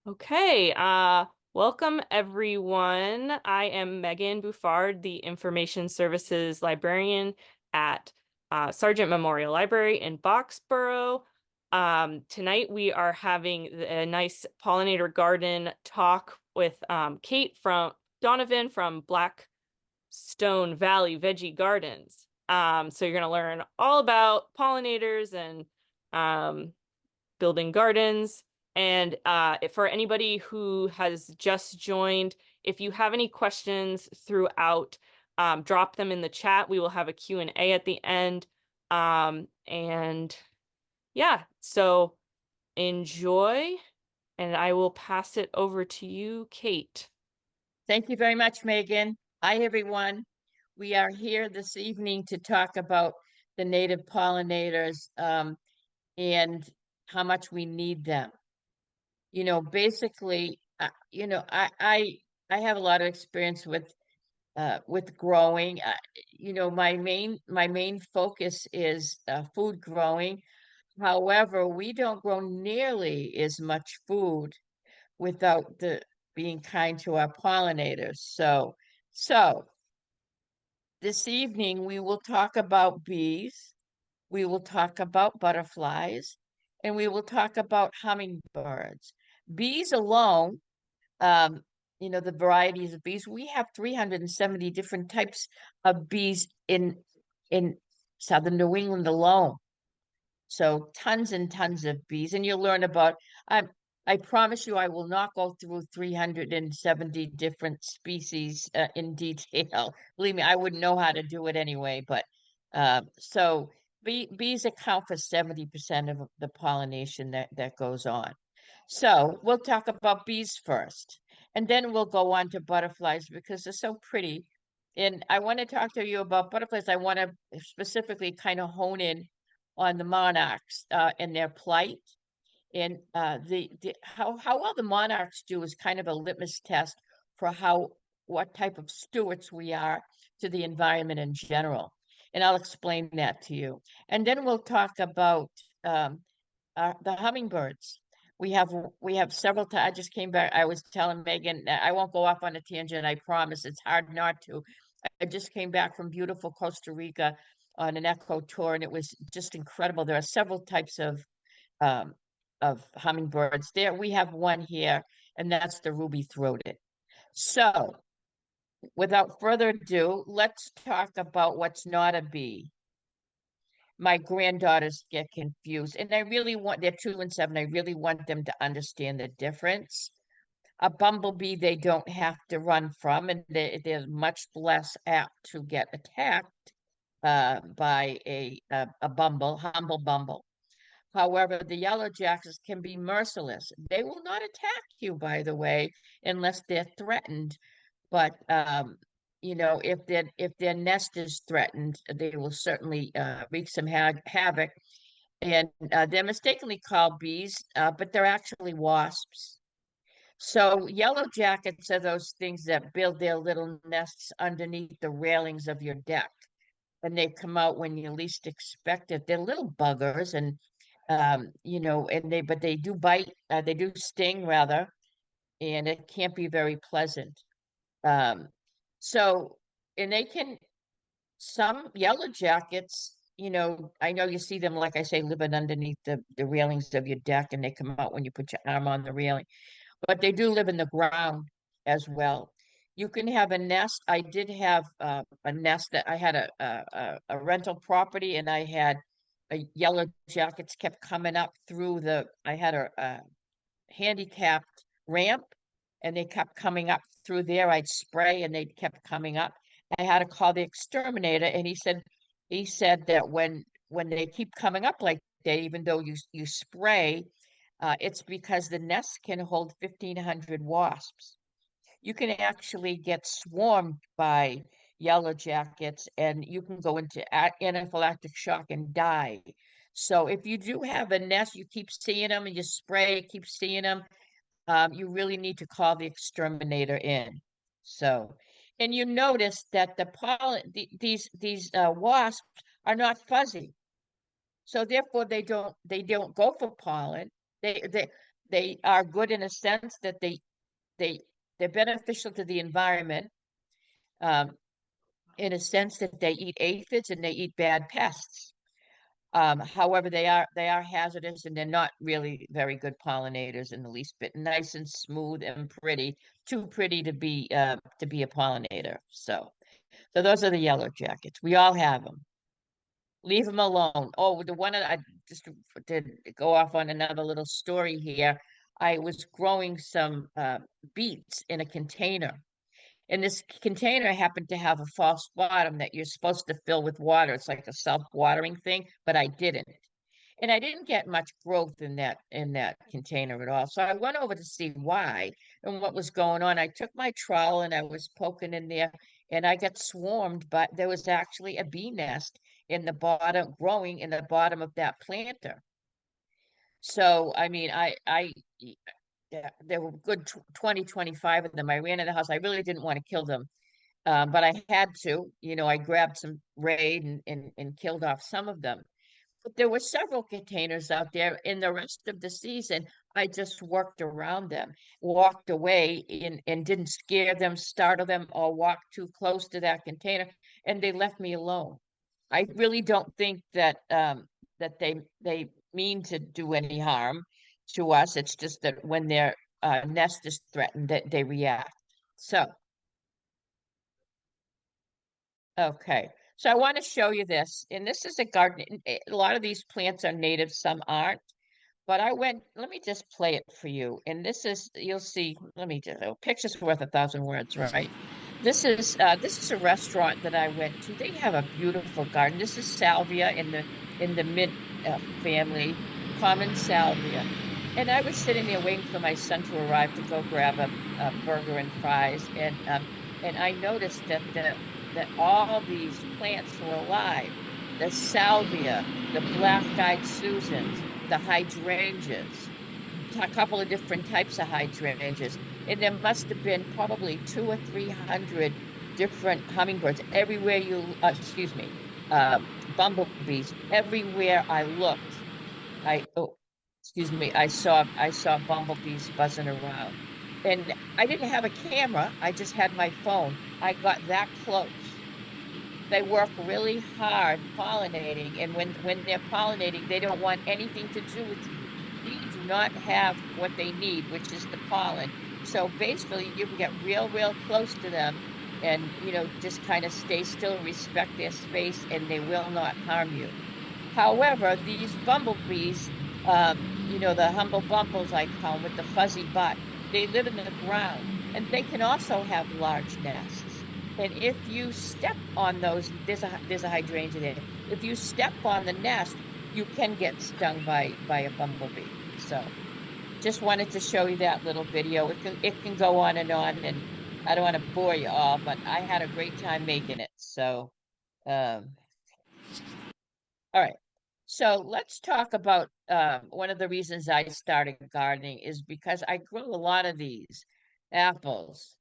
Okay, welcome everyone. I am Megan Buffard, the Information Services Librarian at Sargent Memorial Library in Boxborough. Tonight we are having a nice pollinator garden talk with Kate from Donovan from Blackstone Valley Veggie Gardens. So you're going to learn all about pollinators and building gardens. And for anybody who has just joined, if you have any questions throughout, drop them in the chat. We will have a Q&A at the end. And yeah, so enjoy, and I will pass it over to you, Kate. Thank you very much, Megan. Hi, everyone. We are here this evening to talk about the native pollinators and how much we need them. Basically, I have a lot of experience with growing. My main focus is food growing. However, we don't grow nearly as much food without the being kind to our pollinators. So this evening we will talk about bees, we will talk about butterflies, and we will talk about hummingbirds. Bees alone, um, the varieties of bees, we have 370 different types of bees in southern New England alone. So tons and tons of bees, and you'll learn about. I promise you, I will not go through 370 different species in detail. Believe me, I wouldn't know how to do it anyway. But so bees account for 70% of the pollination that goes on. So we'll talk about bees first, and then we'll go on to butterflies because they're so pretty. And I want to talk to you about butterflies. I want to specifically kind of hone in on the monarchs and their plight. And the how well the monarchs do is kind of a litmus test for what type of stewards we are to the environment in general. And I'll explain that to you. And then we'll talk about the hummingbirds. We have several. I just came back. I was telling Megan, I won't go off on a tangent. I promise. It's hard not to. I just came back from beautiful Costa Rica on an echo tour, and it was just incredible. There are several types um, of hummingbirds there. We have one here, and that's the ruby-throated. So, without further ado, let's talk about what's not a bee. My granddaughters get confused, and they're 2 and 7. I really want them to understand the difference. A bumblebee they don't have to run from, and they're much less apt to get attacked by a humble bumble. However, the yellow jackets can be merciless. They will not attack you, by the way, unless they're threatened. But if their nest is threatened, they will certainly wreak some havoc. And they're mistakenly called bees, but they're actually wasps. So yellow jackets are those things that build their little nests underneath the railings of your deck, and they come out when you least expect it. They're little buggers, and they do bite. They do sting rather, and it can't be very pleasant. Um, so, and they can, some yellow jackets, I know you see them, like I say, living underneath the railings of your deck, and they come out when you put your arm on the railing, but they do live in the ground as well. You can have a nest. I did have a nest that I had a rental property, and I had a yellow jackets kept coming up through I had a handicapped ramp, and they kept coming up through there. I'd spray, and they kept coming up. I had to call the exterminator, and he said that when they keep coming up like that, even though you spray, it's because the nest can hold 1,500 wasps. You can actually get swarmed by yellow jackets, and you can go into anaphylactic shock and die. So if you do have a nest, you keep seeing them, and you spray, keep seeing them, you really need to call the exterminator in. So, and you notice that these wasps are not fuzzy, so therefore they don't go for pollen. They They are good in a sense that they they're beneficial to the environment, um, in a sense that they eat aphids and they eat bad pests. However, they are hazardous and they're not really very good pollinators in the least bit. Nice and smooth and pretty, too pretty to be a pollinator. So those are the yellow jackets. We all have them. Leave them alone. Oh, the one I just did go off on another little story here. I was growing some beets in a container, and this container happened to have a false bottom that you're supposed to fill with water. It's like a self-watering thing, but I didn't. And I didn't get much growth in that container at all. So I went over to see why and what was going on. I took my trowel and I was poking in there and I got swarmed, but there was actually a bee nest in the bottom, growing in the bottom of that planter. So I mean, yeah, there were good 20, 25 of them. I ran in the house. I really didn't want to kill them, but I had to. I grabbed some raid and killed off some of them. But there were several containers out there. In the rest of the season, I just worked around them, walked away and didn't scare them, startle them, or walk too close to that container, and they left me alone. I really don't think that they mean to do any harm to us. It's just that when their nest is threatened, that they react. So, okay. So I want to show you this, and this is a garden. A lot of these plants are native, some aren't. But let me just play it for you. And this is, you'll see, let me just, oh, picture's worth a thousand words, right? This is a restaurant that I went to. They have a beautiful garden. This is salvia in the mint family, common salvia. And I was sitting there waiting for my son to arrive to go grab a burger and fries. And I noticed that all these plants were alive. The salvia, the black-eyed Susans, the hydrangeas, a couple of different types of hydrangeas. And there must have been probably 200 or 300 different hummingbirds everywhere excuse me, bumblebees. Everywhere I looked, oh, excuse me, I saw bumblebees buzzing around. And I didn't have a camera, I just had my phone. I got that close. They work really hard pollinating, and when they're pollinating, they don't want anything to do with you. You do not have what they need, which is the pollen. So basically, you can get real close to them and, just kind of stay still, respect their space, and they will not harm you. However, these bumblebees, the humble bumbles, I call them, with the fuzzy butt, they live in the ground and they can also have large nests. And if you step on those, there's a hydrangea there. If you step on the nest, you can get stung by a bumblebee. So just wanted to show you that little video. It can go on, and I don't want to bore you all, but I had a great time making it. So um, all right. So let's talk about one of the reasons I started gardening is because I grow a lot of these apples,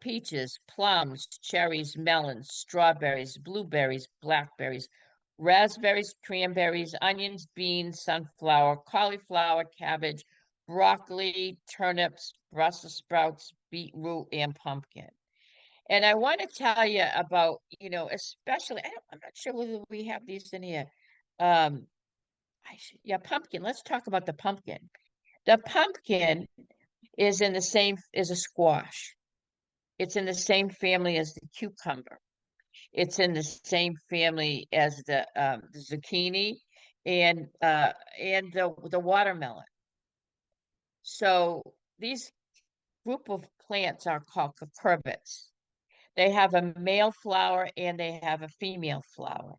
peaches, plums, cherries, melons, strawberries, blueberries, blackberries, raspberries, cranberries, onions, beans, sunflower, cauliflower, cabbage, broccoli, turnips, Brussels sprouts, beetroot, and pumpkin. And I want to tell you about, especially, I'm not sure whether we have these in here. Um, yeah, pumpkin. Let's talk about the pumpkin. The pumpkin is a squash. It's in the same family as the cucumber. It's in the same family as the zucchini and the watermelon. So these group of plants are called cucurbits. They have a male flower and they have a female flower.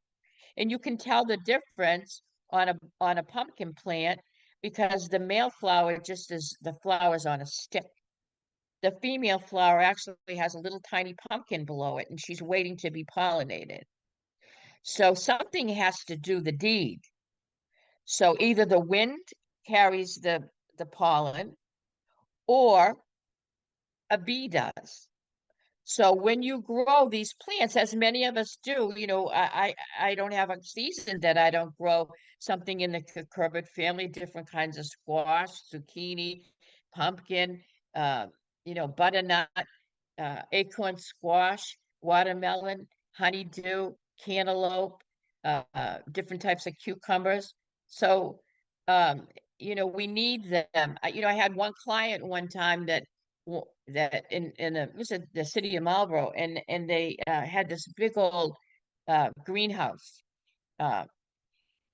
And you can tell the difference on a pumpkin plant because the male flower just is the flowers on a stick. The female flower actually has a little tiny pumpkin below it and she's waiting to be pollinated. So something has to do the deed. So either the wind carries the pollen or a bee does. So when you grow these plants, as many of us do, I don't have a season that I don't grow something in the cucurbit family, different kinds of squash, zucchini, pumpkin, uh, butternut, acorn squash, watermelon, honeydew, cantaloupe, different types of cucumbers. So, um, we need them. I had one client one time that in the city of Marlboro, and they had this big old greenhouse. Uh,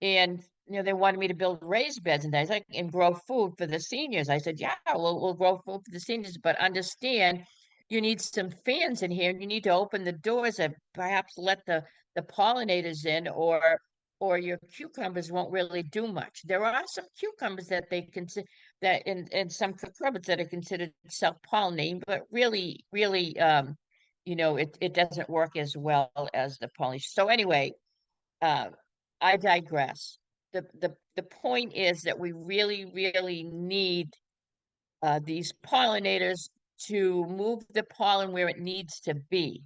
and, they wanted me to build raised beds and things like and grow food for the seniors. I said, "Yeah, we'll grow food for the seniors, but understand you need some fans in here, and you need to open the doors and perhaps let the pollinators in, or your cucumbers won't really do much." There are some cucumbers that they consider that in some cucumbers that are considered self-pollinating, but really, it doesn't work as well as the pollination. So anyway, uh, I digress. The point is that we really need these pollinators to move the pollen where it needs to be,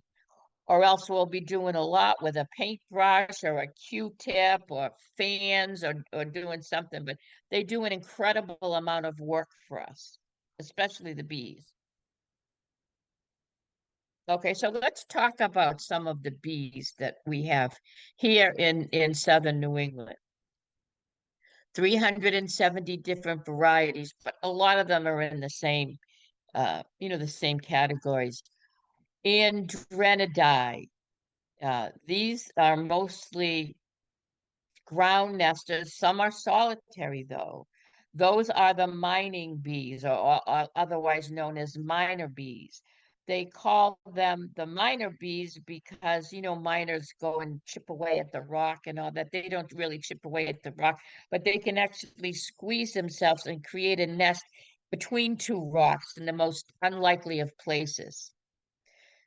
or else we'll be doing a lot with a paintbrush or a Q-tip or fans or doing something, but they do an incredible amount of work for us, especially the bees. Okay, so let's talk about some of the bees that we have here in southern New England. 370 different varieties, but a lot of them are in the same categories. Andrenidae, these are mostly ground nesters. Some are solitary, though. Those are the mining bees, or otherwise known as miner bees. They call them the miner bees because, miners go and chip away at the rock and all that. They don't really chip away at the rock, but they can actually squeeze themselves and create a nest between two rocks in the most unlikely of places.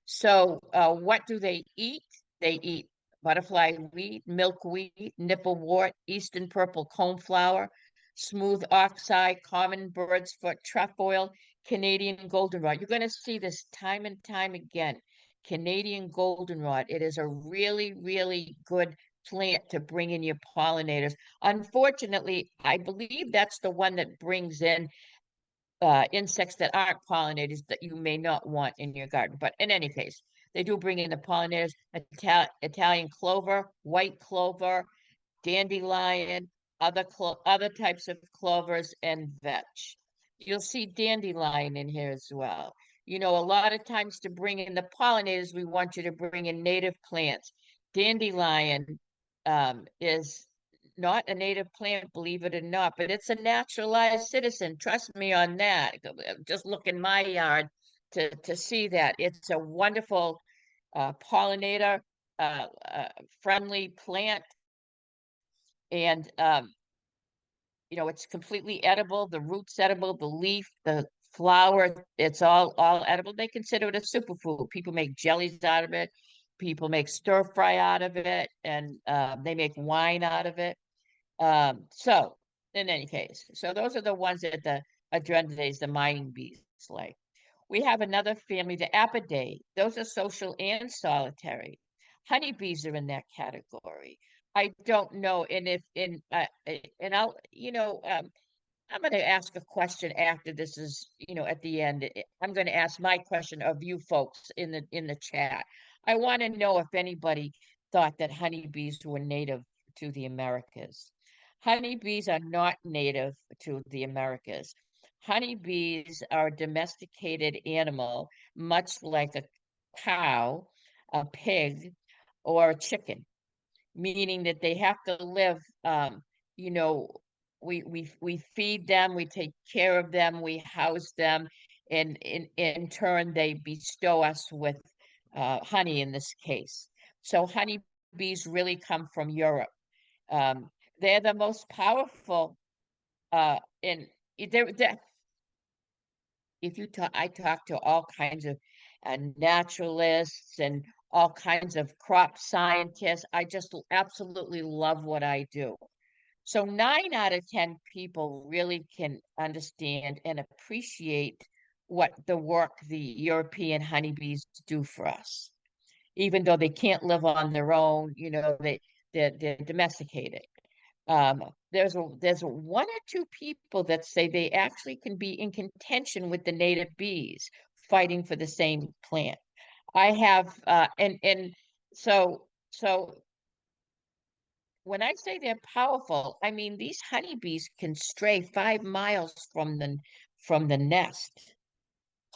So, what do they eat? They eat butterfly wheat, milkweed, nipplewort, eastern purple coneflower, smooth oxeye, common bird's foot, trefoil, Canadian goldenrod. You're going to see this time and time again. Canadian goldenrod. It is a really good plant to bring in your pollinators. Unfortunately, I believe that's the one that brings in insects that aren't pollinators that you may not want in your garden. But in any case, they do bring in the pollinators, Italian clover, white clover, dandelion, other types of clovers, and vetch. You'll see dandelion in here as well. A lot of times to bring in the pollinators, we want you to bring in native plants. Dandelion is not a native plant, believe it or not, but it's a naturalized citizen. Trust me on that. Just look in my yard to see that. It's a wonderful pollinator, friendly plant, and it's completely edible. The root's edible, the leaf, the flower, it's all edible. They consider it a superfood. People make jellies out of it. People make stir fry out of it, and they make wine out of it. So in any case, so those are the ones that the Adrenidae, the mining bees, like. We have another family, the Apidae. Those are social and solitary. Honeybees are in that category. I don't know, and if in and I'll I'm going to ask a question after this is at the end. I'm going to ask my question of you folks in the chat. I want to know if anybody thought that honeybees were native to the Americas. Honeybees are not native to the Americas. Honeybees are a domesticated animal, much like a cow, a pig, or a chicken, meaning that they have to live, you know, we feed them, we take care of them, we house them, and in turn they bestow us with honey in this case. So honeybees really come from Europe. Um, they're the most powerful in they're, if you talk, I talk to all kinds of naturalists and all kinds of crop scientists. I just absolutely love what I do. So 9 out of 10 people really can understand and appreciate what the work the European honeybees do for us. Even though they can't live on their own, they're domesticated. There's one or two people that say they actually can be in contention with the native bees fighting for the same plant. I have and so when I say they're powerful, I mean these honeybees can stray 5 miles from the nest,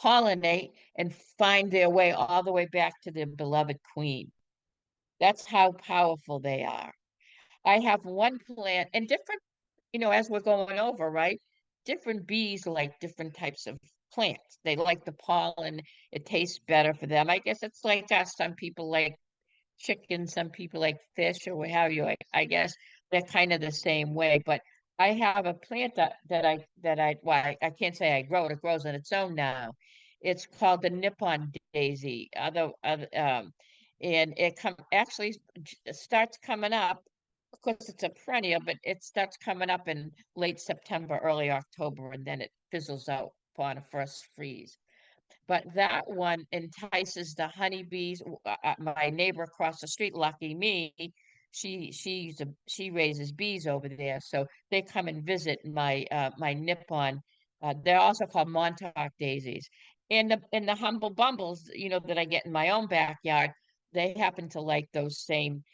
pollinate, and find their way all the way back to their beloved queen. That's how powerful they are. I have one plant and different, as we're going over, right? Different bees like different types of plants. They like the pollen. It tastes better for them. I guess it's like us. Some people like chicken, some people like fish or what have you. I guess they're kind of the same way. But I have a plant well, I can't say I grow it. It grows on its own now. It's called the Nippon daisy. And it actually starts coming up. Of course, it's a perennial, but it starts coming up in late September, early October, and then it fizzles out upon a first freeze. But that one entices the honeybees. My neighbor across the street, lucky me, she raises bees over there, so they come and visit my Nippon. They're also called Montauk daisies, and the humble bumbles, that I get in my own backyard. They happen to like those same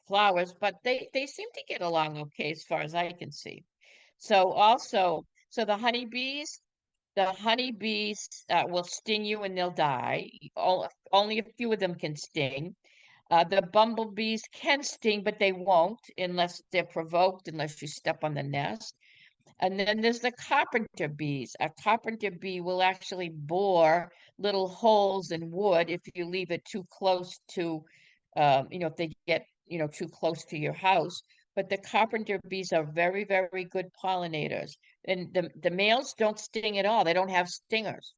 flowers, but they seem to get along okay as far as I can see. So the honeybees will sting you and they'll die. Only a few of them can sting. The bumblebees can sting, but they won't unless they're provoked, unless you step on the nest. And then there's the carpenter bees. A carpenter bee will actually bore little holes in wood if you leave it too close to, if they get, too close to your house. But the carpenter bees are very, very good pollinators. And the males don't sting at all. They don't have stingers.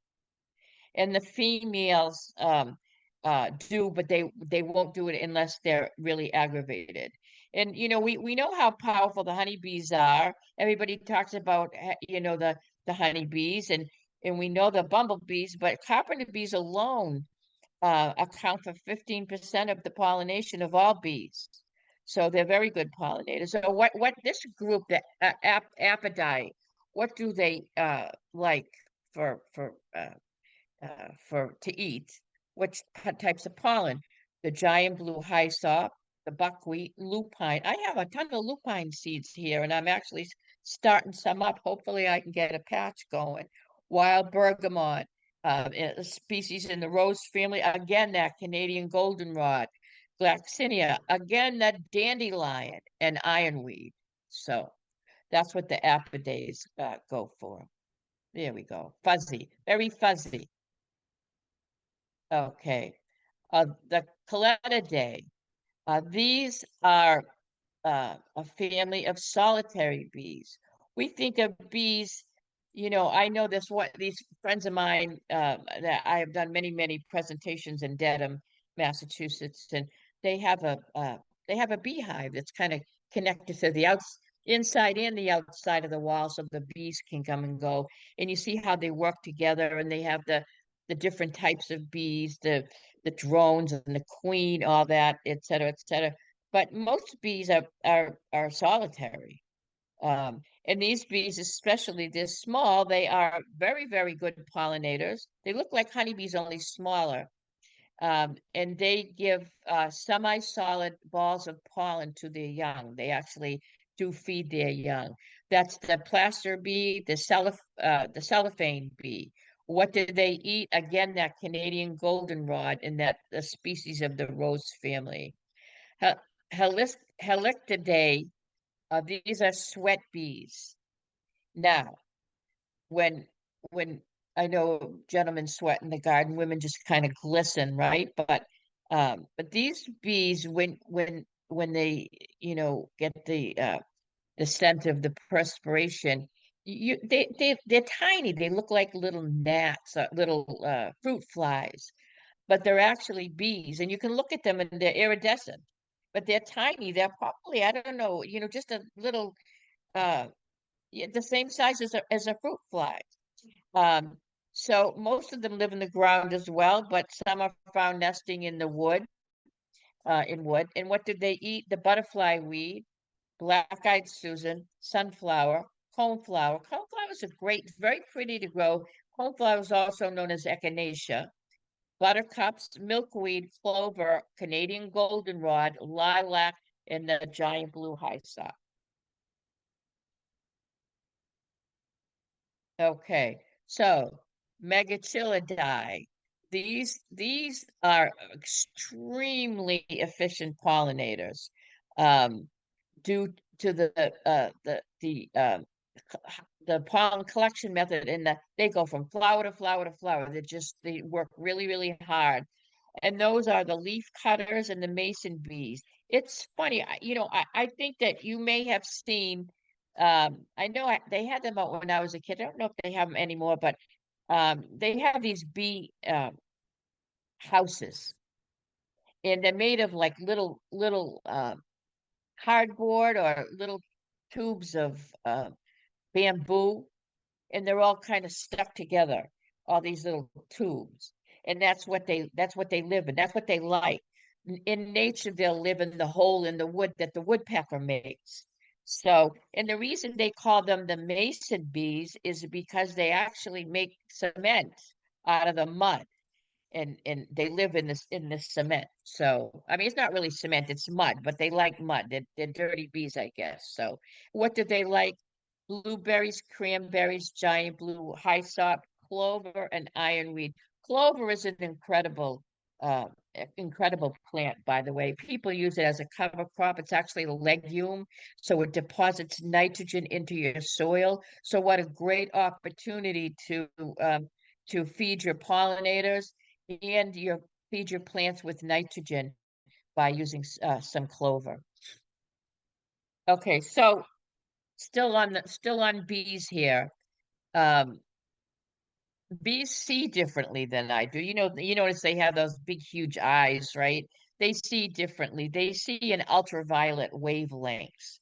And the females do, but they won't do it unless they're really aggravated. And we know how powerful the honeybees are. Everybody talks about the honeybees, and we know the bumblebees, but carpenter bees alone account for 15% of the pollination of all bees. So they're very good pollinators. So what this group, the Apidae, what do they like for to eat? Which types of pollen? The giant blue hyssop, the buckwheat, lupine. I have a ton of lupine seeds here, and I'm actually starting some up. Hopefully, I can get a patch going. Wild bergamot, a species in the rose family. Again, that Canadian goldenrod, Glaxinia. Again, that dandelion and ironweed. So that's what the apidaes go for. There we go. Fuzzy, very fuzzy. Okay. The Coletidae. These are a family of solitary bees. We think of bees, I know this what these friends of mine that I have done many, many presentations in Dedham, Massachusetts, and they have a beehive that's kind of connected to the inside and the outside of the wall so the bees can come and go. And you see how they work together and they have the different types of bees, the drones and the queen, all that, et cetera, et cetera. But most bees are solitary. And these bees, especially, they're small. They are very, very good pollinators. They look like honeybees, only smaller. And they give semi-solid balls of pollen to their young. They actually do feed their young. That's the plaster bee, the cellophane bee. What do they eat? Again, that Canadian goldenrod and that the species of the rose family. Helictidae, these are sweat bees. Now, when when I know gentlemen sweat in the garden, women just kind of glisten, right? But these bees, when they get the scent of the perspiration, they're tiny. They look like little gnats, little fruit flies, but they're actually bees, and you can look at them and they're iridescent, but they're tiny. They're probably, I don't know, just a little uh yeah, the same size as a fruit fly. Um, so most of them live in the ground as well, but some are found nesting in the wood, in wood. And what do they eat? The butterfly weed, black-eyed Susan, sunflower, coneflower. Coneflowers are great, very pretty to grow. Coneflower is also known as echinacea. Buttercups, milkweed, clover, Canadian goldenrod, lilac, and the giant blue hyssop. Okay, so Megachilidae. These are extremely efficient pollinators, um, due to the pollen collection method. And they go from flower to flower to flower. They work really really hard, and those are the leaf cutters and the mason bees. It's funny, I think that you may have seen, I know they had them out when I was a kid. I don't know if they have them anymore, but they have these bee houses, and they're made of like little cardboard or little tubes of bamboo, and they're all kind of stuck together, all these little tubes. And that's what they live in. That's what they like. In nature, they'll live in the hole in the wood that the woodpecker makes. So, and the reason they call them the mason bees is because they actually make cement out of the mud, and they live in this cement. So, I mean, it's not really cement, it's mud, but they like mud. They're dirty bees, I guess. So, what do they like? Blueberries, cranberries, giant blue hyssop, clover, and ironweed. Clover is an incredible plant, by the way. People use it as a cover crop. It's actually a legume, so it deposits nitrogen into your soil. So, what a great opportunity to feed your pollinators and feed your plants with nitrogen by using some clover. Okay, so still on bees here. Um, Bees see differently than I do. You notice they have those big, huge eyes, right? They see differently. They see in ultraviolet wavelengths.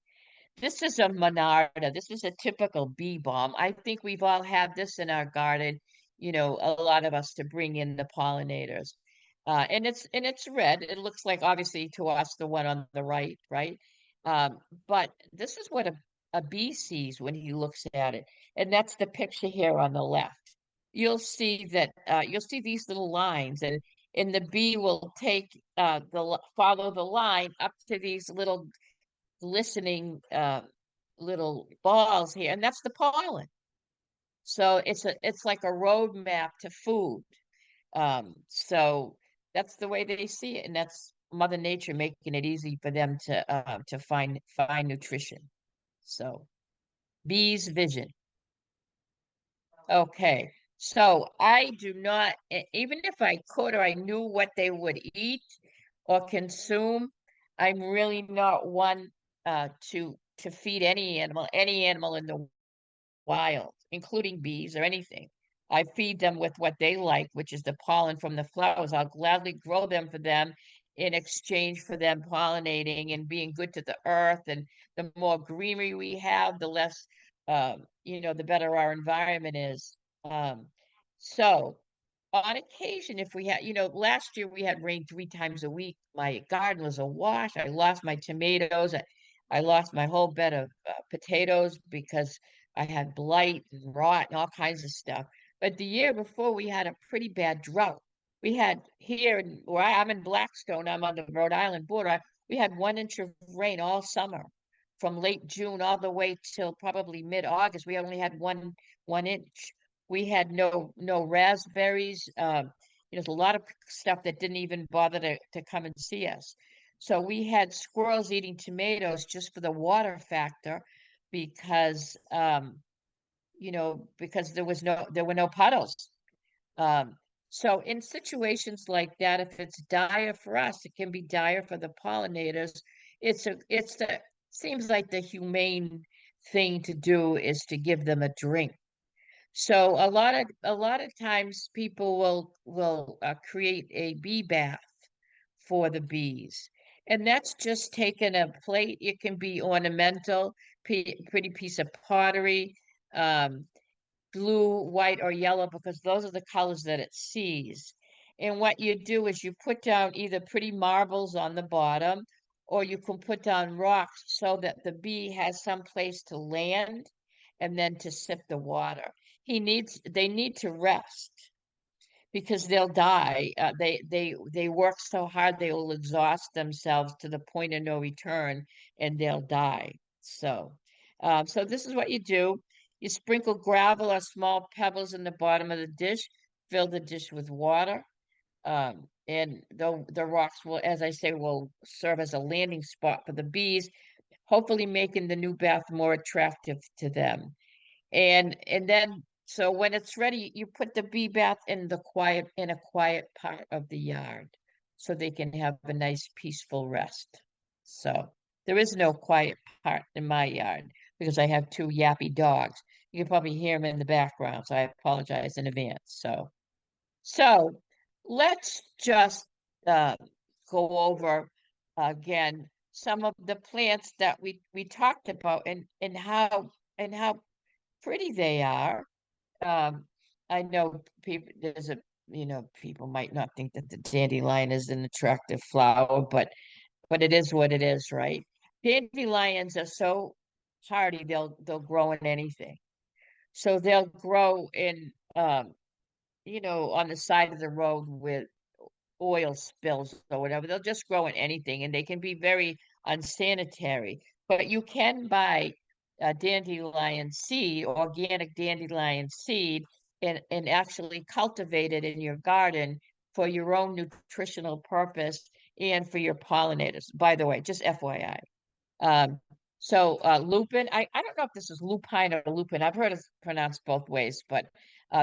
This is a monarda. This is a typical bee balm. I think we've all had this in our garden, a lot of us, to bring in the pollinators. And it's red. It looks like, obviously, to us, the one on the right, right? But this is what a bee sees when he looks at it. And that's the picture here on the left. You'll see these little lines, and the bee will follow the line up to these little glistening little balls here, and that's the pollen. So it's like a roadmap to food. So that's the way they see it, and that's Mother Nature making it easy for them to find nutrition. So bees vision. Okay. So I do not, even if I could or I knew what they would eat or consume, I'm really not one to feed any animal in the wild, including bees or anything. I feed them with what they like, which is the pollen from the flowers. I'll gladly grow them for them in exchange for them pollinating and being good to the earth. And the more greenery we have, the less, the better our environment is. Um, so on occasion, if we had, last year we had rain 3 times a week. My garden was awash. I lost my tomatoes. I lost my whole bed of potatoes because I had blight and rot and all kinds of stuff. But the year before, we had a pretty bad drought. We had here, where I'm in Blackstone, I'm on the Rhode Island border. We had 1 inch of rain all summer, from late June all the way till probably mid-August. We only had one inch. We had no raspberries. There's a lot of stuff that didn't even bother to come and see us. So we had squirrels eating tomatoes just for the water factor, because because there were no puddles. Um, so in situations like that, if it's dire for us, it can be dire for the pollinators. It's the seems like the humane thing to do is to give them a drink. So a lot of times people will create a bee bath for the bees. And that's just taking a plate. It can be ornamental. pretty piece of pottery, um, blue, white, or yellow, because those are the colors that it sees. And what you do is you put down either pretty marbles on the bottom, or you can put down rocks so that the bee has some place to land and then to sip the water. They need to rest because they'll die. They work so hard they will exhaust themselves to the point of no return, and they'll die. So this is what you do. You sprinkle gravel or small pebbles in the bottom of the dish. Fill the dish with water, and the rocks will, as I say, will serve as a landing spot for the bees, hopefully making the new bath more attractive to them. And then so when it's ready, you put the bee bath in a quiet part of the yard so they can have a nice peaceful rest. So there is no quiet part in my yard because I have two yappy dogs. You can probably hear them in the background, so I apologize in advance. So let's just uh, go over again some of the plants that we talked about and how pretty they are. Um, I know people, people might not think that the dandelion is an attractive flower, but it is what it is, right? Dandelions are so hardy, they'll grow in anything. So they'll grow in, on the side of the road with oil spills or whatever. They'll just grow in anything, and they can be very unsanitary. But you can buy dandelion seed, organic dandelion seed, and actually cultivate it in your garden for your own nutritional purpose and for your pollinators. By the way, just FYI. Lupin, I don't know if this is lupine or lupin. I've heard it pronounced both ways, but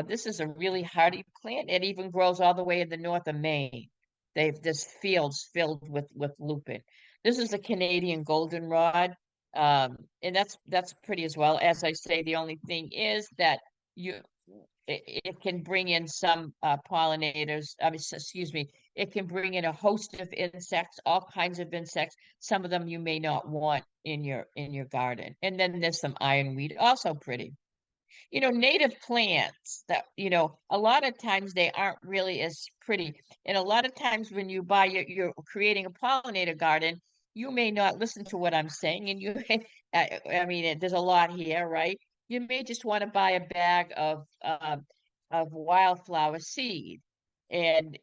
this is a really hardy plant. It even grows all the way in the north of Maine. This fields filled with lupin. This is a Canadian goldenrod, and that's pretty as well. As I say, the only thing is that you it can bring in some pollinators. I mean, excuse me, it can bring in a host of insects, all kinds of insects. Some of them you may not want in your garden. And then there's some ironweed, also pretty. Native plants that, a lot of times they aren't really as pretty. And a lot of times when you're creating a pollinator garden, you may not listen to what I'm saying. And I mean, there's a lot here, right? You may just want to buy a bag of wildflower seed and,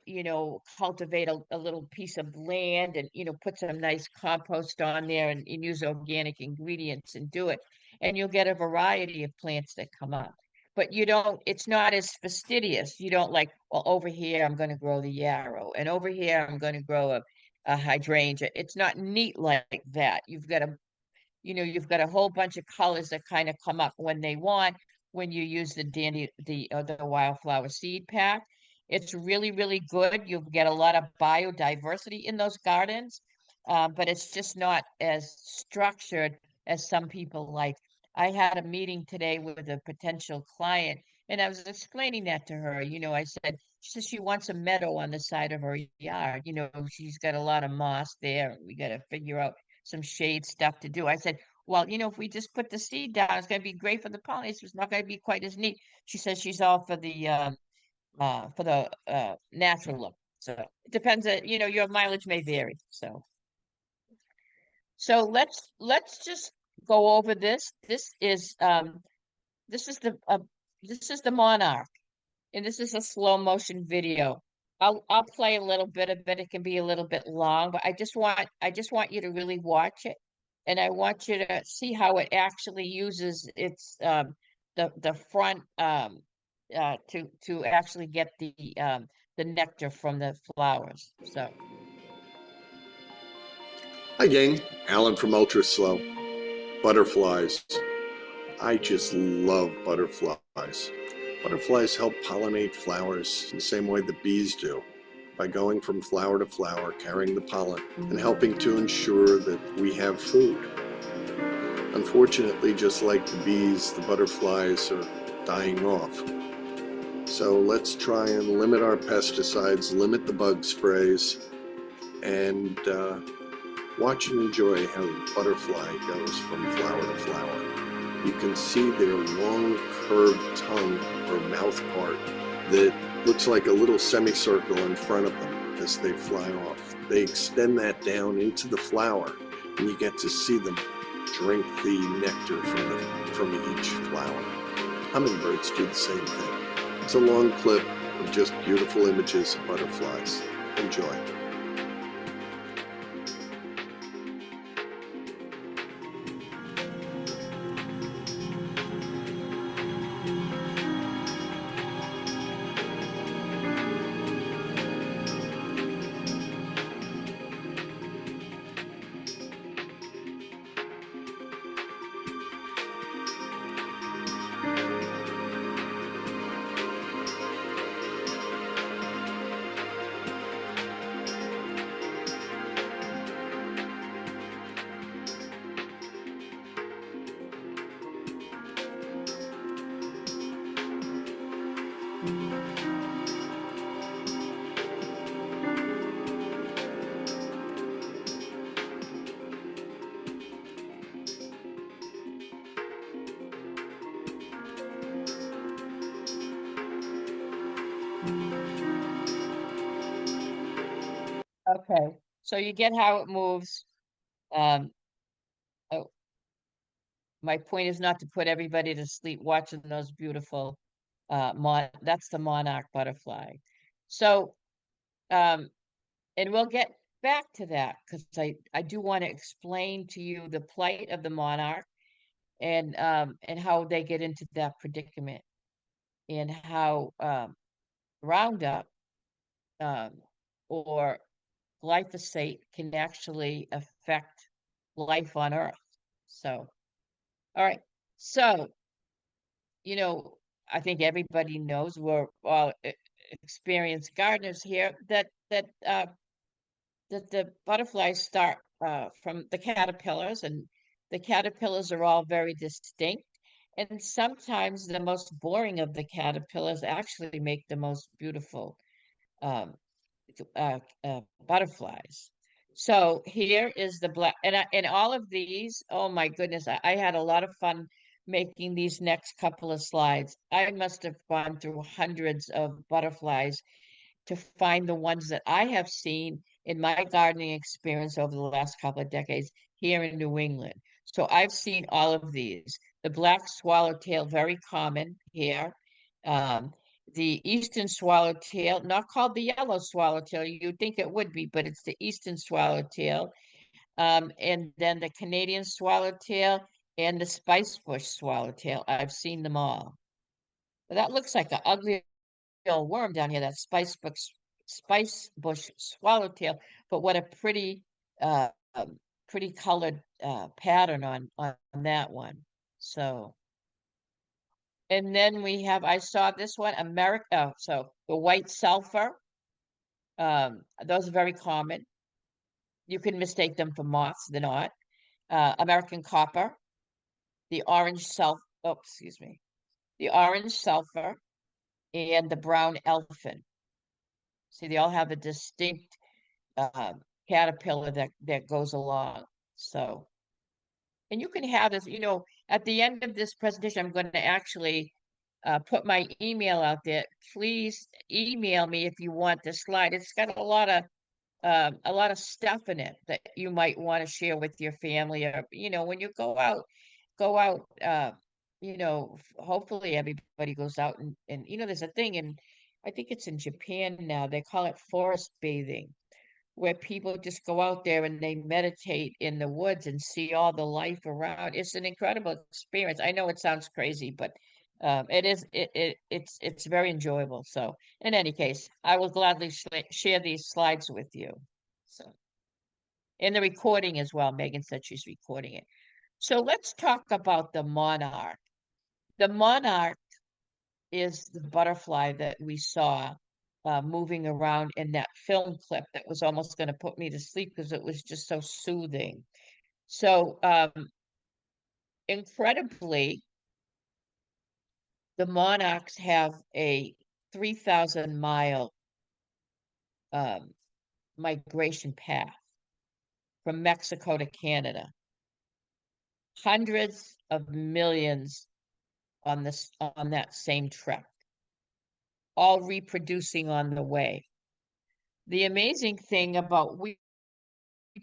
cultivate a little piece of land and, put some nice compost on there and use organic ingredients and do it, and you'll get a variety of plants that come up. But it's not as fastidious. You don't like, well, over here I'm going to grow the yarrow, and over here I'm going to grow a hydrangea. It's not neat like that. You've got a whole bunch of colors that kind of come up when they want when you use the wildflower seed pack. It's really, really good. You get a lot of biodiversity in those gardens, but it's just not as structured as some people like. I had a meeting today with a potential client, and I was explaining that to her. She says she wants a meadow on the side of her yard. She's got a lot of moss there. We got to figure out some shade stuff to do. I said, well, if we just put the seed down, it's going to be great for the pollinators. It's not going to be quite as neat. She says she's all for the natural look. So it depends. Your mileage may vary. So let's just go over this. This is the monarch, and this is a slow motion video. I'll play a little bit of it. It can be a little bit long, but I just want you to really watch it, and I want you to see how it actually uses the front to actually get the nectar from the flowers. So Hi, gang. Alan from Ultra Slow. Butterflies. I just love butterflies. Butterflies help pollinate flowers the same way the bees do, by going from flower to flower, carrying the pollen, and helping to ensure that we have food. Unfortunately, just like the bees, the butterflies are dying off. So let's try and limit our pesticides, limit the bug sprays, and Watch and enjoy how the butterfly goes from flower to flower. You can see their long curved tongue or mouth part that looks like a little semicircle in front of them as they fly off. They extend that down into the flower, and you get to see them drink the nectar from each flower. Hummingbirds do the same thing. It's a long clip of just beautiful images of butterflies. Enjoy. Okay, so you get how it moves. Um, oh, my point is not to put everybody to sleep watching those beautiful that's the monarch butterfly. So and we'll get back to that because I do want to explain to you the plight of the monarch and how they get into that predicament and how Roundup um, or glyphosate can actually affect life on Earth. So, all right. So, you know, I think everybody knows we're all experienced gardeners here that the butterflies start from the caterpillars, and the caterpillars are all very distinct. And sometimes the most boring of the caterpillars actually make the most beautiful um, butterflies. So here is the black, and all of these, oh my goodness, I had a lot of fun making these next couple of slides. I must have gone through hundreds of butterflies to find the ones that I have seen in my gardening experience over the last couple of decades here in New England. So I've seen all of these. The black swallowtail, very common here. Um, the eastern swallowtail, not called the yellow swallowtail, you'd think it would be, but it's the eastern swallowtail. And then the Canadian swallowtail and the spice bush swallowtail. I've seen them all. But that looks like an ugly worm down here, that spice bush swallowtail. But what a uh, pretty colored pattern on that one. So, and then we have, I saw this one, America. So the white sulfur, those are very common. You can mistake them for moths, they're not. American copper, the orange sulfur, oh, excuse me, the orange sulfur, and the brown elephant. See, they all have a distinct caterpillar that goes along. So, and you can have this, at the end of this presentation, I'm going to actually put my email out there. Please email me if you want this slide. It's got a lot of stuff in it that you might want to share with your family, or when you go out. Hopefully everybody goes out and there's a thing, and I think it's in Japan now. They call it forest bathing, where people just go out there and they meditate in the woods and see all the life around. It's an incredible experience. I know it sounds crazy, but it is it's very enjoyable. So in any case, I will gladly share these slides with you. So in the recording as well, Megan said she's recording it. So let's talk about the monarch. The monarch is the butterfly that we saw moving around in that film clip that was almost going to put me to sleep because it was just so soothing. So incredibly, the monarchs have a 3,000-mile migration path. from Mexico to Canada. Hundreds of millions on that same truck, all reproducing on the way. The amazing thing about we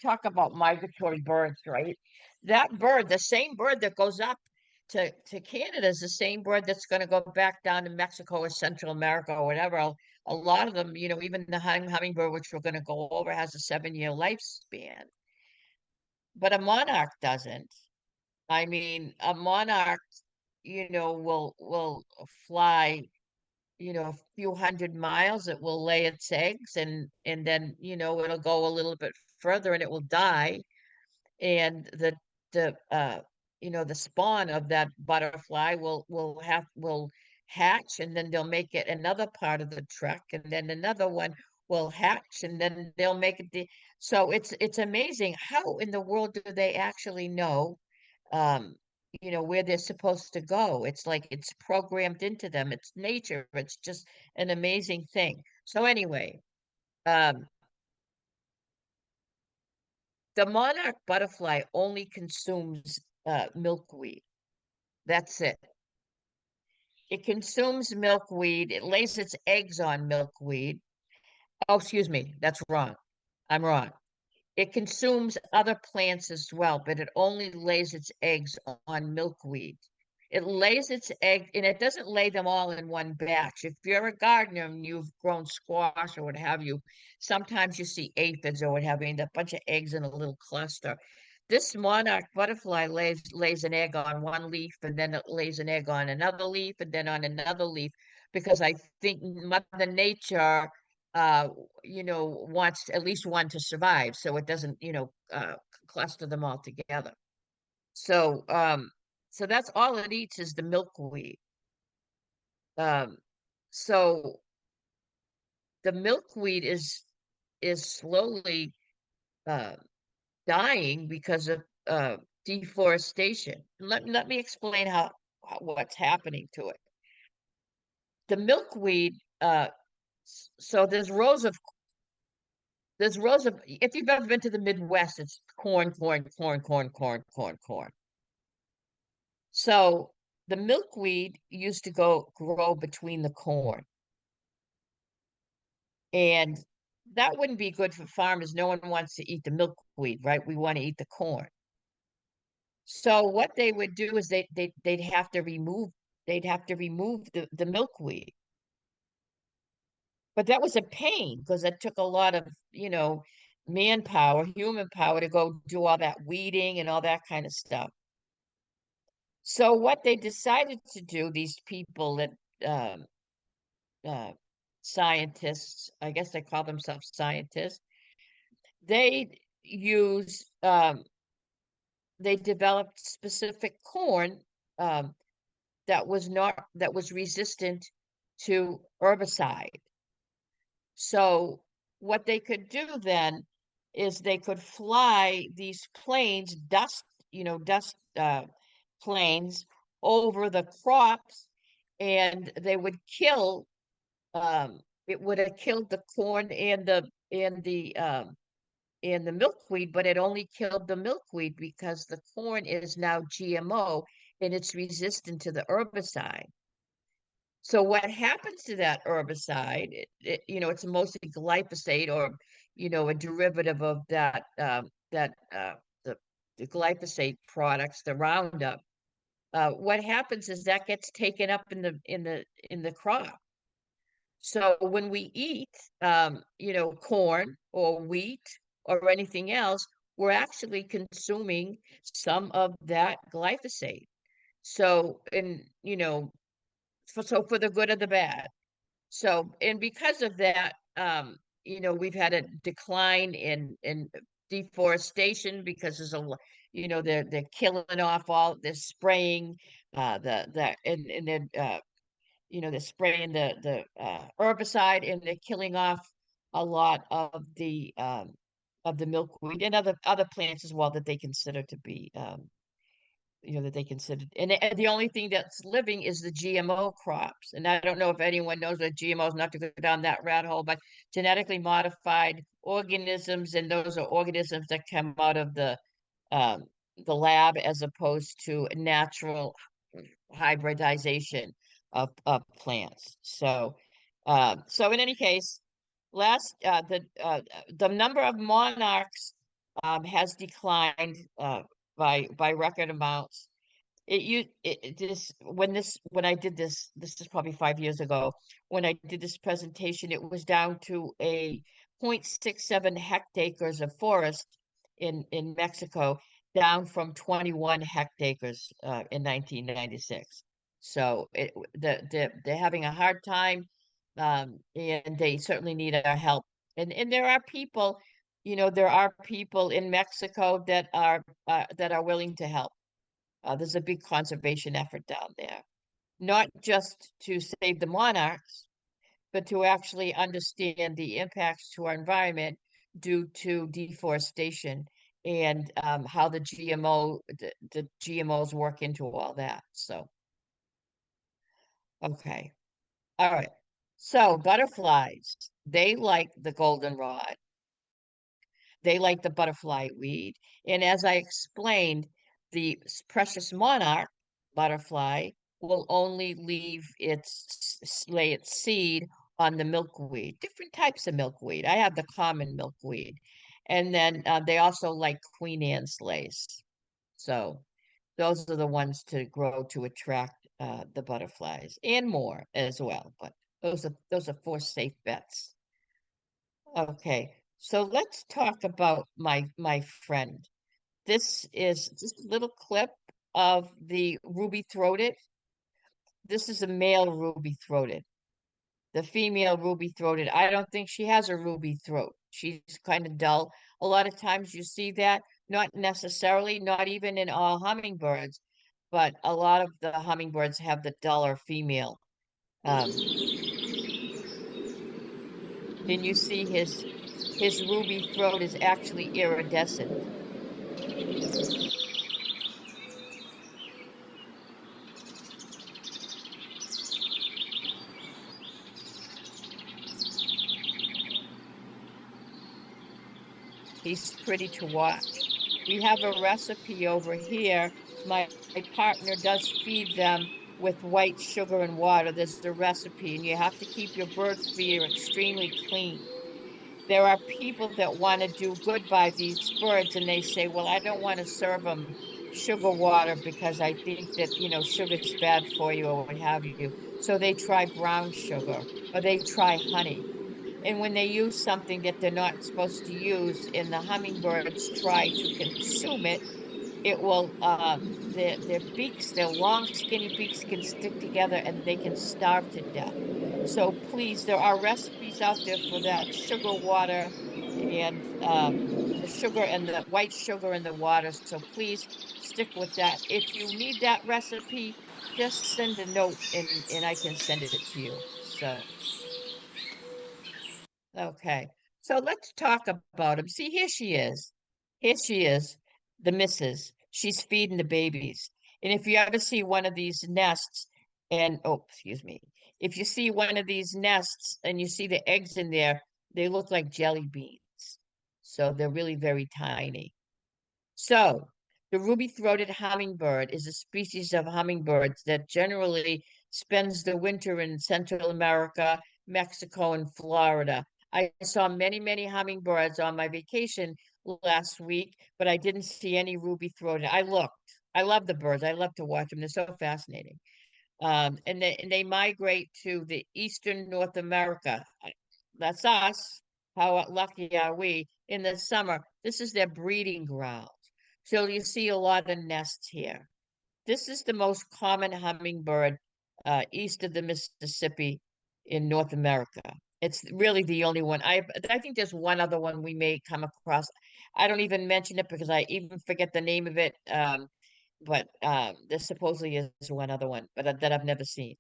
talk about migratory birds, right? That bird, the same bird that goes up to Canada is the same bird that's going to go back down to Mexico or Central America or whatever. A lot of them, even the hummingbird, which we're going to go over, has a 7-year lifespan. But a monarch doesn't. I mean, a monarch, will fly, a few hundred miles. It will lay its eggs, and then, it'll go a little bit further and it will die. And the spawn of that butterfly will hatch, and then they'll make it another part of the truck, and then another one will hatch, and then they'll make it. So it's amazing how in the world do they actually know, um, where they're supposed to go. It's like it's programmed into them. It's nature. It's just an amazing thing. So anyway, um, the monarch butterfly only consumes milkweed. That's it. It consumes milkweed. It lays its eggs on milkweed. Oh, excuse me. That's wrong. I'm wrong. It consumes other plants as well, but it only lays its eggs on milkweed. It lays its egg, and it doesn't lay them all in one batch. If you're a gardener and you've grown squash or what have you, sometimes you see aphids or what have you, and a bunch of eggs in a little cluster. This monarch butterfly lays an egg on one leaf, and then it lays an egg on another leaf, and then on another leaf, because I think Mother Nature uh wants at least one to survive, so it doesn't, cluster them all together. So so that's all it eats is the milkweed. um so the milkweed is slowly uh dying because of deforestation. Let me explain what's happening to it. The milkweed, so there's rows of, if you've ever been to the Midwest, it's corn, corn, corn, corn, corn, corn, corn. So the milkweed used to grow between the corn. And that wouldn't be good for farmers. No one wants to eat the milkweed, right? We want to eat the corn. So what they would do is they'd have to remove the milkweed. But that was a pain because it took a lot of, manpower, human power to go do all that weeding and all that kind of stuff. So what they decided to do, these people that um, uh, scientists, I guess they call themselves scientists, they use they developed specific corn um, that was resistant to herbicide. So what they could do then is they could fly these planes, dust planes over the crops, and they would kill. It would have killed the corn and the milkweed, but it only killed the milkweed because the corn is now GMO and it's resistant to the herbicide. So what happens to that herbicide? It's mostly glyphosate or, a derivative of the glyphosate products, the Roundup. What happens is that gets taken up in the crop. So when we eat, corn or wheat or anything else, we're actually consuming some of that glyphosate. So, and for the good or the bad. So, and because of that, we've had a decline in deforestation because they're killing off they're spraying and then they're spraying the herbicide, and they're killing off a lot of the milkweed and other plants as well that they consider to be that they considered. And the only thing that's living is the GMO crops. And I don't know if anyone knows what GMOs, not to go down that rat hole, but genetically modified organisms, and those are organisms that come out of um, the lab as opposed to natural hybridization of plants. So in any case, last the number of monarchs has declined by record amounts. When I did this is probably 5 years ago. When I did this presentation, it was down to a 0.67 hectares of forest in Mexico, down from 21 hectares in 1996. So they're having a hard time, and they certainly need our help. And there are people, there are people in Mexico that are willing to help. There's a big conservation effort down there, not just to save the monarchs, but to actually understand the impacts to our environment due to deforestation, and how the GMOs work into all that. So, okay. All right. So butterflies, they like the goldenrod. They like the butterfly weed. And as I explained, the precious monarch butterfly will only lay its seed on the milkweed, different types of milkweed. I have the common milkweed. And then they also like Queen Anne's lace. So those are the ones to grow to attract the butterflies, and more as well. But those are four safe bets. Okay, so let's talk about my friend. This is just a little clip of the ruby-throated. This is a male ruby-throated. The female ruby-throated, I don't think she has a ruby throat. She's kind of dull. A lot of times you see that, not necessarily, not even in all hummingbirds, but a lot of the hummingbirds have the duller female. And you see his ruby throat is actually iridescent. He's pretty to watch. We have a recipe over here. My partner does feed them with white sugar and water. There's the recipe, and you have to keep your bird feeder extremely clean. There are people that want to do good by these birds, and they say, well, I don't want to serve them sugar water because I think that, sugar is bad for you or what have you. So they try brown sugar, or they try honey. And when they use something that they're not supposed to use, and the hummingbirds try to consume it, it will their long skinny beaks can stick together and they can starve to death. So please, there are recipes out there for that sugar water, and the sugar and the white sugar in the water. So please stick with that. If you need that recipe, just send a note, and I can send it to you. So okay. So let's talk about him. See, here she is. Here she is, the missus. She's feeding the babies. And if you ever see one of these nests, oh, excuse me. If you see one of these nests and you see the eggs in there, they look like jelly beans. So they're really very tiny. So, the ruby-throated hummingbird is a species of hummingbirds that generally spends the winter in Central America, Mexico, and Florida. I saw many, many hummingbirds on my vacation last week, but I didn't see any ruby-throated. I looked. I love the birds. I love to watch them. They're so fascinating. And they migrate to the eastern North America. That's us. How lucky are we in the summer? This is their breeding ground. So you see a lot of nests here. This is the most common hummingbird east of the Mississippi in North America. It's really the only one. I think there's one other one we may come across. I don't even mention it because I even forget the name of it. But there supposedly is one other one, but that I've never seen.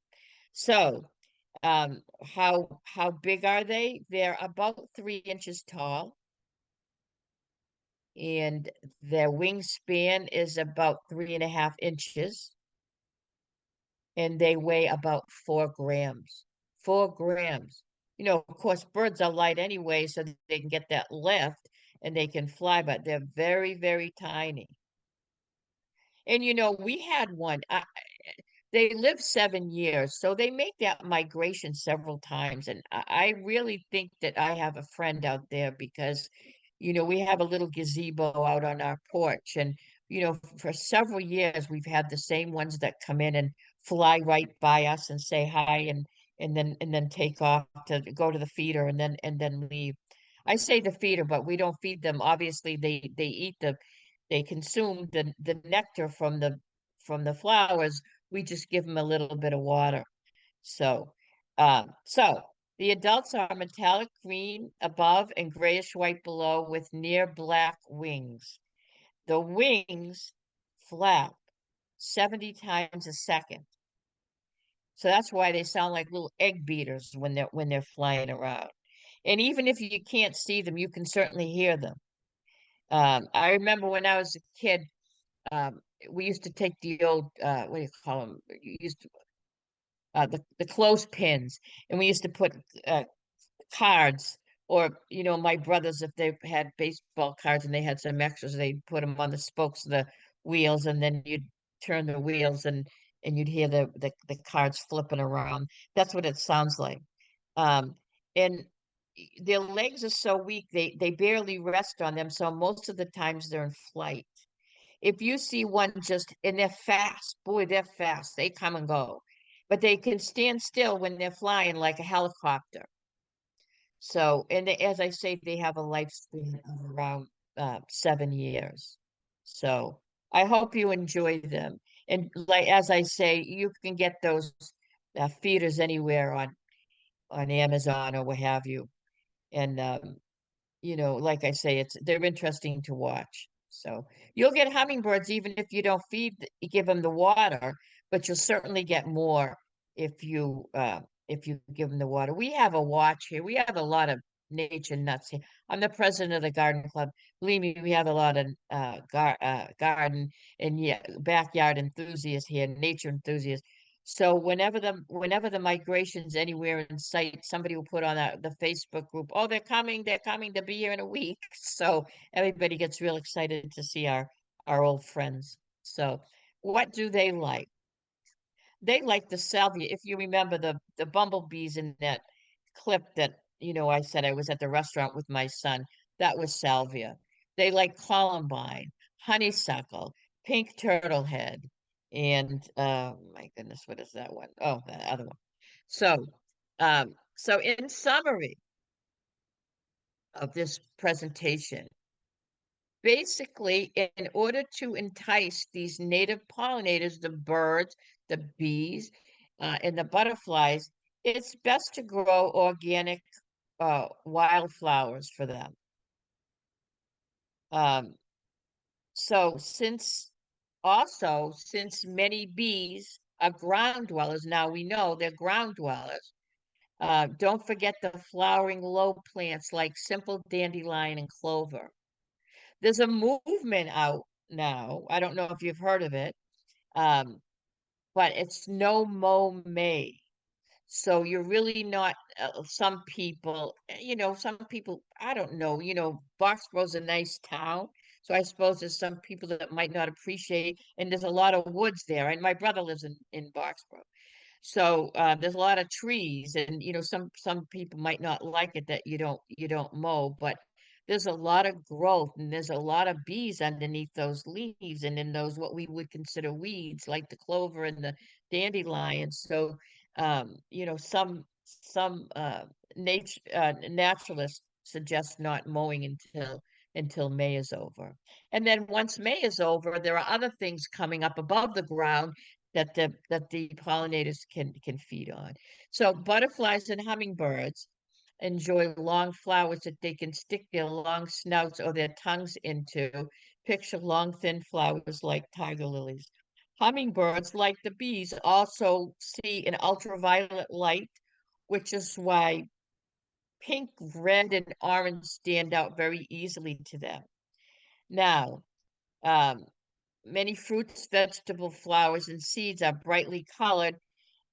So, how big are they? They're about 3 inches tall. and their wingspan is about 3.5 inches, and they weigh about 4 grams. 4 grams. Of course, birds are light anyway, so they can get that lift and they can fly, but they're very, very tiny. And we had one. They live 7 years, so they make that migration several times. And I really think that I have a friend out there because, we have a little gazebo out on our porch. And, for several years, we've had the same ones that come in and fly right by us and say hi and then take off to go to the feeder and then leave. I say the feeder, but we don't feed them. Obviously, they consume the nectar from the flowers. We just give them a little bit of water. So the adults are metallic green above and grayish white below with near black wings. The wings flap 70 times a second. So that's why they sound like little egg beaters when they're flying around. And even if you can't see them, you can certainly hear them. I remember when I was a kid, um, we used to take the old what do you call them? You used to the clothespins, and we used to put uh, cards, or my brothers, if they had baseball cards and they had some extras, they'd put them on the spokes of the wheels, and then you'd turn the wheels and you'd hear the cards flipping around. That's what it sounds like. Um, and their legs are so weak, they barely rest on them, so most of the times they're in flight. If you see one and they're fast, boy, they're fast. They come and go, but they can stand still when they're flying like a helicopter. So, and as I say, they have a lifespan of around 7 years. So I hope you enjoy them. And like as I say, you can get those feeders anywhere on Amazon or what have you. And like I say, they're interesting to watch. So you'll get hummingbirds even if you don't give them the water, but you'll certainly get more if you give them the water. We have a watch here. We have a lot of nature nuts here. I'm the president of the garden club. Believe me, we have a lot of garden and yeah, backyard enthusiasts here, nature enthusiasts. So whenever the migration's anywhere in sight, somebody will put on the Facebook group, "Oh, they're coming to be here in a week." So everybody gets real excited to see our old friends. So what do they like? They like the salvia. If you remember the bumblebees in that clip that, I said I was at the restaurant with my son, that was salvia. They like columbine, honeysuckle, pink turtlehead, and my goodness, what is that one? Oh, the other one. So in summary of this presentation, basically, in order to entice these native pollinators, the birds, the bees, and the butterflies, it's best to grow organic wildflowers for them. Um, so since many bees are ground dwellers, now we know they're ground dwellers. Don't forget the flowering low plants like simple dandelion and clover. There's a movement out now. I don't know if you've heard of it, um, but it's no mow May. So you're really not, some people, I don't know, Boxborough's a nice town. So I suppose there's some people that might not appreciate, and there's a lot of woods there. And my brother lives in Boxborough. So there's a lot of trees, and some people might not like it that you don't mow, but there's a lot of growth and there's a lot of bees underneath those leaves and in those what we would consider weeds like the clover and the dandelions. So some naturalists suggest not mowing until May is over. And then once May is over, there are other things coming up above the ground that the pollinators can feed on. So butterflies and hummingbirds enjoy long flowers that they can stick their long snouts or their tongues into. Picture long, thin flowers like tiger lilies. Hummingbirds, like the bees, also see an ultraviolet light, which is why pink, red, and orange stand out very easily to them. Now, um, many fruits, vegetable flowers, and seeds are brightly colored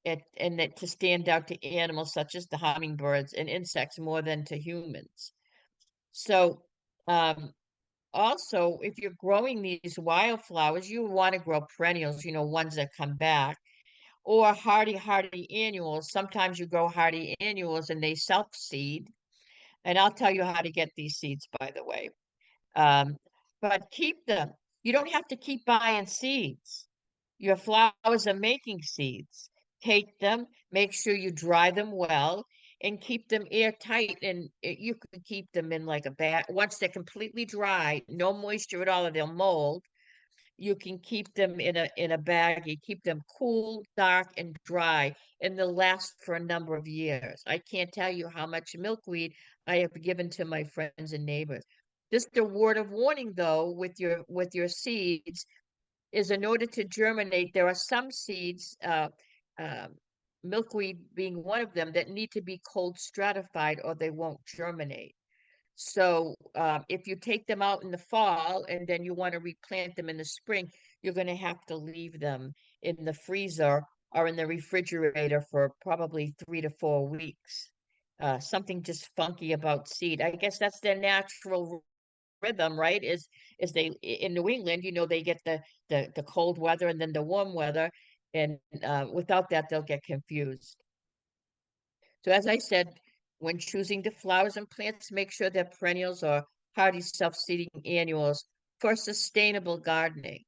and that to stand out to animals such as the hummingbirds and insects more than to humans. So, um, also, if you're growing these wildflowers, you want to grow perennials, ones that come back, or hardy annuals. Sometimes you grow hardy annuals and they self-seed. And I'll tell you how to get these seeds, by the way. Um, but keep them. You don't have to keep buying seeds. Your flowers are making seeds. Take them, make sure you dry them well, and keep them airtight. And you can keep them in like a bag. Once they're completely dry, no moisture at all, or they'll mold. You can keep them in a bag. You keep them cool, dark, and dry, and they'll last for a number of years. I can't tell you how much milkweed I have given to my friends and neighbors. Just a word of warning, though, with your seeds is in order to germinate, there are some seeds, um, milkweed being one of them, that need to be cold stratified or they won't germinate. So if you take them out in the fall and then you want to replant them in the spring, you're going to have to leave them in the freezer or in the refrigerator for probably 3 to 4 weeks. Something just funky about seed. I guess that's their natural rhythm, right? Is they in New England, they get the cold weather and then the warm weather, and without that, they'll get confused. So as I said, when choosing the flowers and plants, make sure they're perennials or hardy self-seeding annuals for sustainable gardening.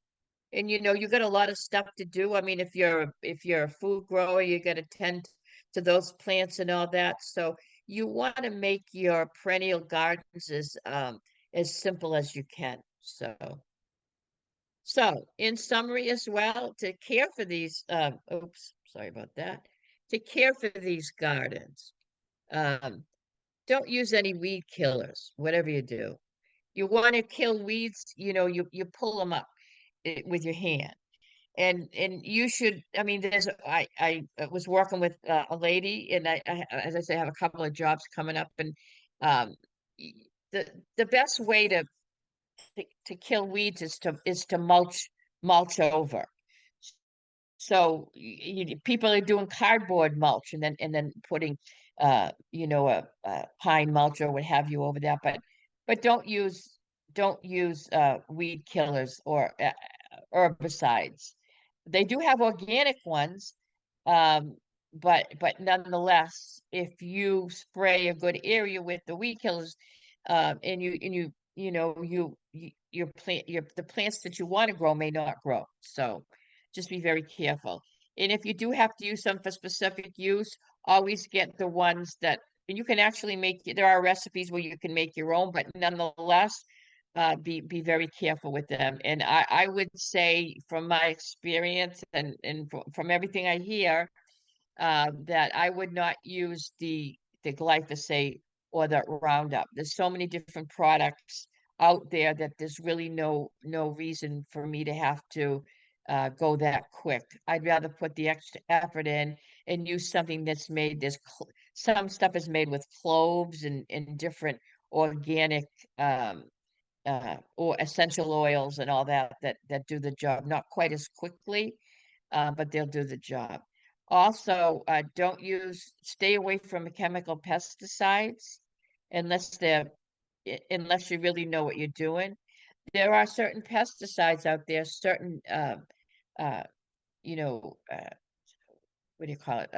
And you got a lot of stuff to do. I mean, if you're a food grower, you got to tend to those plants and all that. So you want to make your perennial gardens as simple as you can. So in summary as well, to care for these, oops, sorry about that. To care for these gardens, um, don't use any weed killers, whatever you do. You want to kill weeds, you pull them up with your hand. And you should, I mean, I was working with a lady, and as I say, I have a couple of jobs coming up, and um, the best way to kill weeds is to mulch over. So people are doing cardboard mulch and then putting a pine mulch or what have you over there, but don't use weed killers or herbicides. They do have organic ones, um, but nonetheless, if you spray a good area with the weed killers, your plant the plants that you want to grow may not grow. So just be very careful. And if you do have to use some for specific use, always get the ones that, and you can actually there are recipes where you can make your own, but nonetheless, be very careful with them. And I would say from my experience and from everything I hear, that I would not use the glyphosate or the Roundup. There's so many different products out there that there's really no reason for me to have to go that quick. I'd rather put the extra effort in and use something that's made. Some stuff is made with cloves and different organic or essential oils and all that do the job. Not quite as quickly, but they'll do the job. Also, stay away from chemical pesticides unless unless you really know what you're doing. There are certain pesticides out there, certain uh, you know, what do you call it?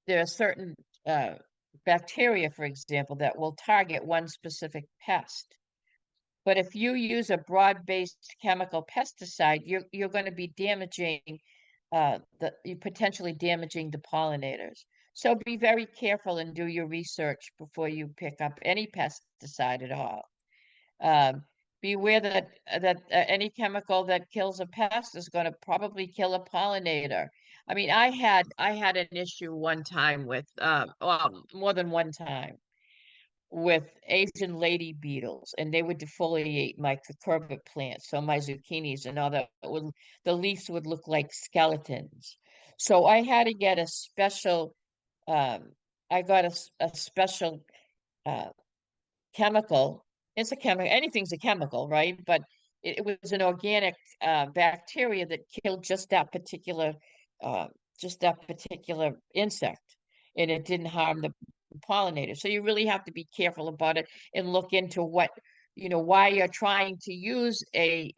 There are certain bacteria, for example, that will target one specific pest. But if you use a broad-based chemical pesticide, you're going to be you're potentially damaging the pollinators. So be very careful and do your research before you pick up any pesticide at all. Um, Beware that any chemical that kills a pest is going to probably kill a pollinator. I mean, I had an issue one time with well, more than one time with Asian lady beetles, and they would defoliate my cucurbit plants, so my zucchinis and all that. The leaves would look like skeletons. So I had to get a special. Um, I got a special uh, chemical, It's a chemical, anything's a chemical, right? But it was an organic bacteria that killed uh, just that particular insect, and it didn't harm the pollinator. So you really have to be careful about it and look into what, why you're trying to use an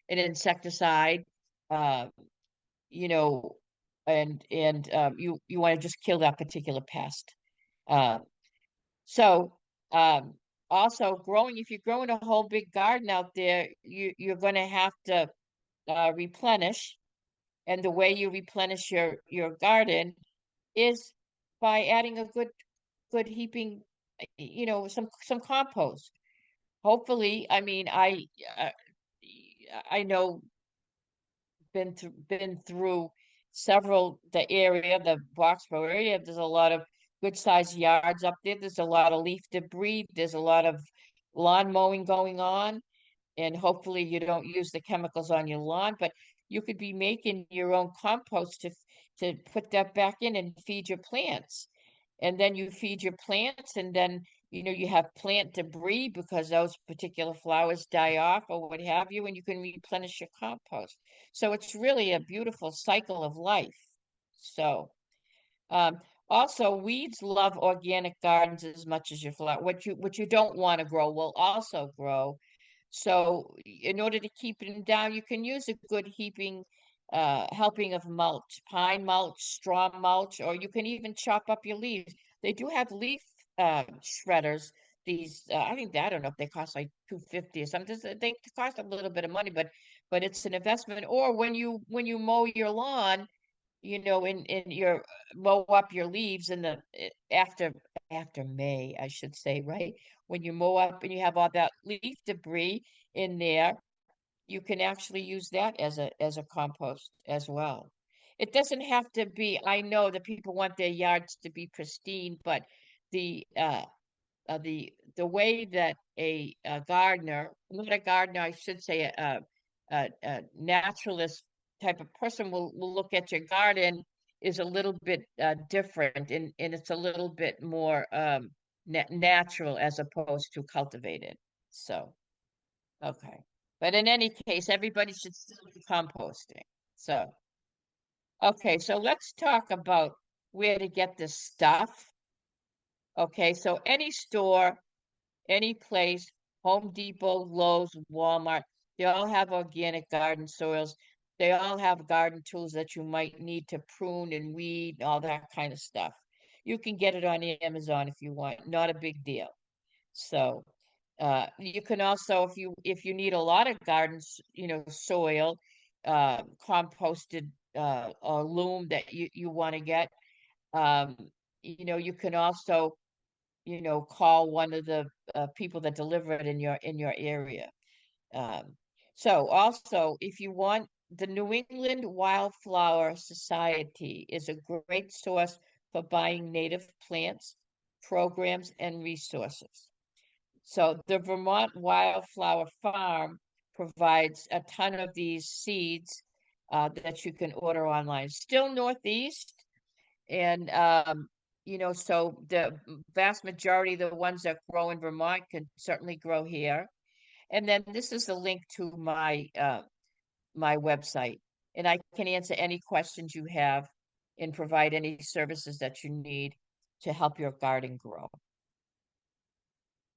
insecticide, uh, you know, and you want to just kill that particular pest. Uh, so um, also growing, if you're growing a whole big garden out there, you're going to have to replenish, and the way you replenish your garden is by adding a good heaping, some compost. Hopefully, I mean, uh, I know been through several the Boxborough area. There's a lot of good sized yards up there. There's a lot of leaf debris. There's a lot of lawn mowing going on, and hopefully you don't use the chemicals on your lawn, but you could be making your own compost to put that back in and feed your plants. And then you feed your plants, and then you have plant debris because those particular flowers die off or what have you, and you can replenish your compost. So it's really a beautiful cycle of life. So um, also, weeds love organic gardens as much as your flower. What you don't want to grow will also grow. So in order to keep them down, you can use a good helping of mulch, pine mulch, straw mulch, or you can even chop up your leaves. They do have leaf shredders. I don't know if they cost like 250 or something. They cost a little bit of money, but it's an investment. Or when you mow your lawn, in your mow up your leaves after May, I should say, right? When you mow up and you have all that leaf debris in there, you can actually use that as a compost as well. It doesn't have to be, I know that people want their yards to be pristine, but the the way that a gardener, not a gardener, I should say, a naturalist type of person will look at your garden is a little bit different, and it's a little bit more natural as opposed to cultivated. So, okay. But in any case, everybody should still be composting. So, okay, so let's talk about where to get this stuff. Okay, so any store, any place, Home Depot, Lowe's, Walmart, they all have organic garden soils. They all have garden tools that you might need to prune and weed, all that kind of stuff. You can get it on Amazon if you want, not a big deal. So, you can also, if you need a lot of gardens, soil, composted or loam that you want to get, um, you can also call one of the people that deliver it in your area. Um, so also, if you want, the New England Wildflower Society is a great source for buying native plants, programs, and resources. So the Vermont Wildflower Farm provides a ton of these seeds that you can order online. Still Northeast, and so the vast majority of the ones that grow in Vermont can certainly grow here. And then this is the link to my website, and I can answer any questions you have and provide any services that you need to help your garden grow.